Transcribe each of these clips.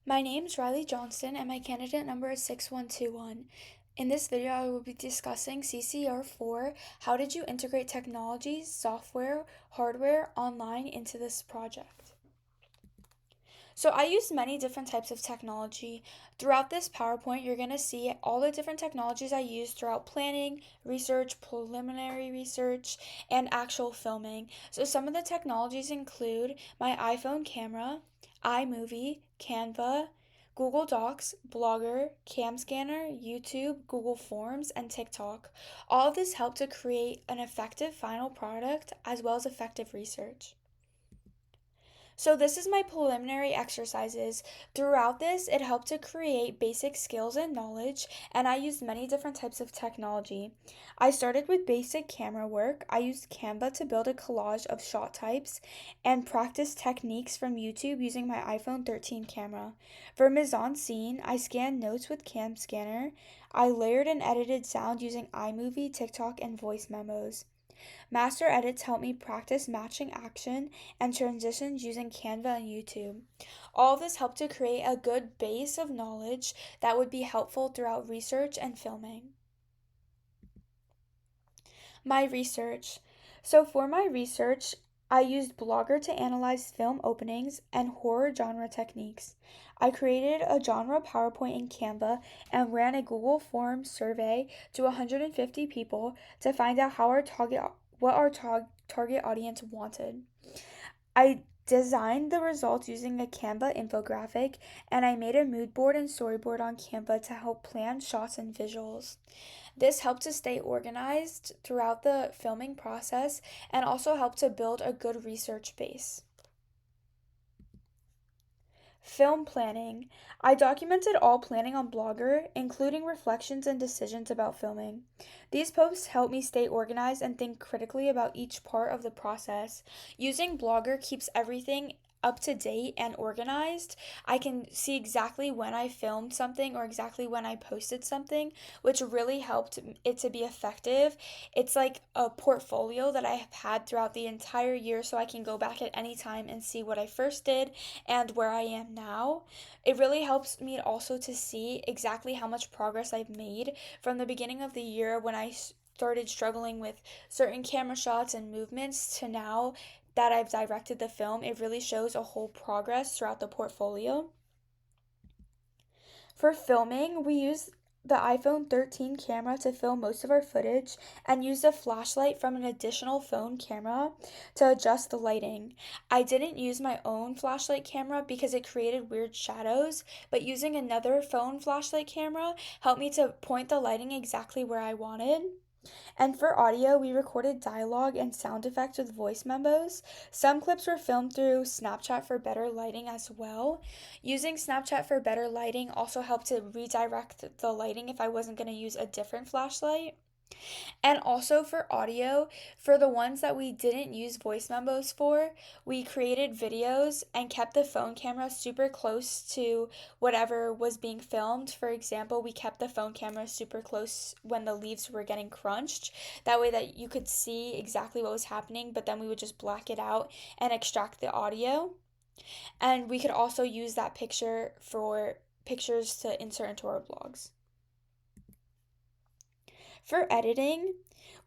My name is Riley Johnston and my candidate number is 6121. In this video, I will be discussing CCR4. How did you integrate technology, software, hardware, online into this project? So I used many different types of technology. Throughout this PowerPoint, you're going to see all the different technologies I used throughout planning, research, preliminary research, and actual filming. So some of the technologies include my iPhone camera, iMovie, Canva, Google Docs, Blogger, Cam Scanner, YouTube, Google Forms, and TikTok. All of this helped to create an effective final product as well as effective research. So this is my preliminary exercises. Throughout this, it helped to create basic skills and knowledge, and I used many different types of technology. I started with basic camera work. I used Canva to build a collage of shot types and practice techniques from YouTube using my iPhone 13 camera. For mise en scene, I scanned notes with Cam Scanner. I layered and edited sound using iMovie, TikTok, and voice memos. Master edits help me practice matching action and transitions using Canva and YouTube. All of this helped to create a good base of knowledge that would be helpful throughout research and filming. My research. So, for my research, I used Blogger to analyze film openings and horror genre techniques. I created a genre PowerPoint in Canva and ran a Google Forms survey to 150 people to find out what our target audience wanted. I designed the results using a Canva infographic and I made a mood board and storyboard on Canva to help plan shots and visuals. This helped to stay organized throughout the filming process and also helped to build a good research base. Film planning. I documented all planning on Blogger, including reflections and decisions about filming. These posts help me stay organized and think critically about each part of the process. Using Blogger keeps everything up to date and organized. I can see exactly when I filmed something or exactly when I posted something, which really helped it to be effective. It's like a portfolio that I have had throughout the entire year, so I can go back at any time and see what I first did and where I am now. It really helps me also to see exactly how much progress I've made from the beginning of the year when I started struggling with certain camera shots and movements to now that I've directed the film. It really shows a whole progress throughout the portfolio. For filming, we use the iPhone 13 camera to film most of our footage and used a flashlight from an additional phone camera to adjust the lighting. I didn't use my own flashlight camera because it created weird shadows, but using another phone flashlight camera helped me to point the lighting exactly where I wanted. And for audio, we recorded dialogue and sound effects with voice memos. Some clips were filmed through Snapchat for better lighting as well. Using Snapchat for better lighting also helped to redirect the lighting if I wasn't going to use a different flashlight. And also for audio, for the ones that we didn't use voice memos for, we created videos and kept the phone camera super close to whatever was being filmed. For example, we kept the phone camera super close when the leaves were getting crunched. That way that you could see exactly what was happening, but then we would just black it out and extract the audio. And we could also use that picture for pictures to insert into our blogs. For editing,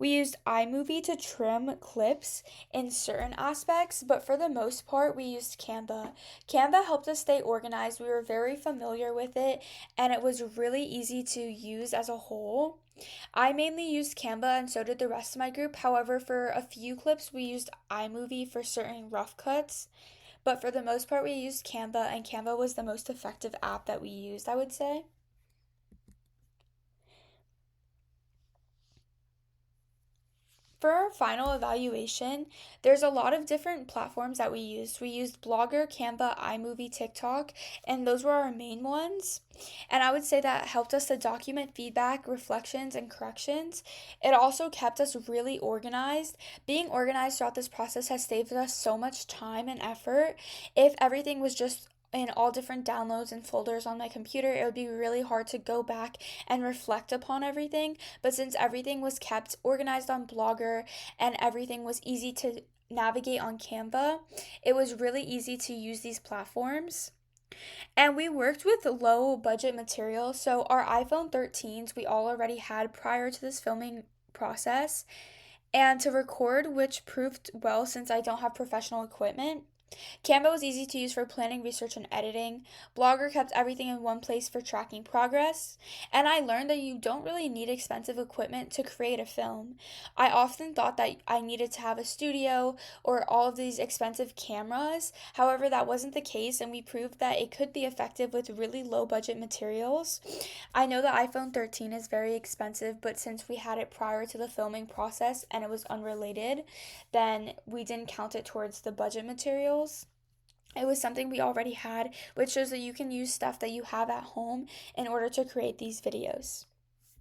we used iMovie to trim clips in certain aspects, but for the most part, we used Canva. Canva helped us stay organized. We were very familiar with it, and it was really easy to use as a whole. I mainly used Canva, and so did the rest of my group. However, for a few clips, we used iMovie for certain rough cuts. But for the most part, we used Canva, and Canva was the most effective app that we used, I would say. For our final evaluation, there's a lot of different platforms that we used. We used Blogger, Canva, iMovie, TikTok, and those were our main ones. And I would say that helped us to document feedback, reflections, and corrections. It also kept us really organized. Being organized throughout this process has saved us so much time and effort. If everything was just in all different downloads and folders on my computer, it would be really hard to go back and reflect upon everything. But since everything was kept organized on Blogger and everything was easy to navigate on Canva, it was really easy to use these platforms. And we worked with low budget materials. So our iPhone 13s we all already had prior to this filming process. And to record, which proved well since I don't have professional equipment. Canva was easy to use for planning, research, and editing. Blogger kept everything in one place for tracking progress. And I learned that you don't really need expensive equipment to create a film. I often thought that I needed to have a studio or all of these expensive cameras. However, that wasn't the case, and we proved that it could be effective with really low budget materials. I know the iPhone 13 is very expensive, but since we had it prior to the filming process and it was unrelated, then we didn't count it towards the budget materials. It was something we already had, which shows that you can use stuff that you have at home in order to create these videos.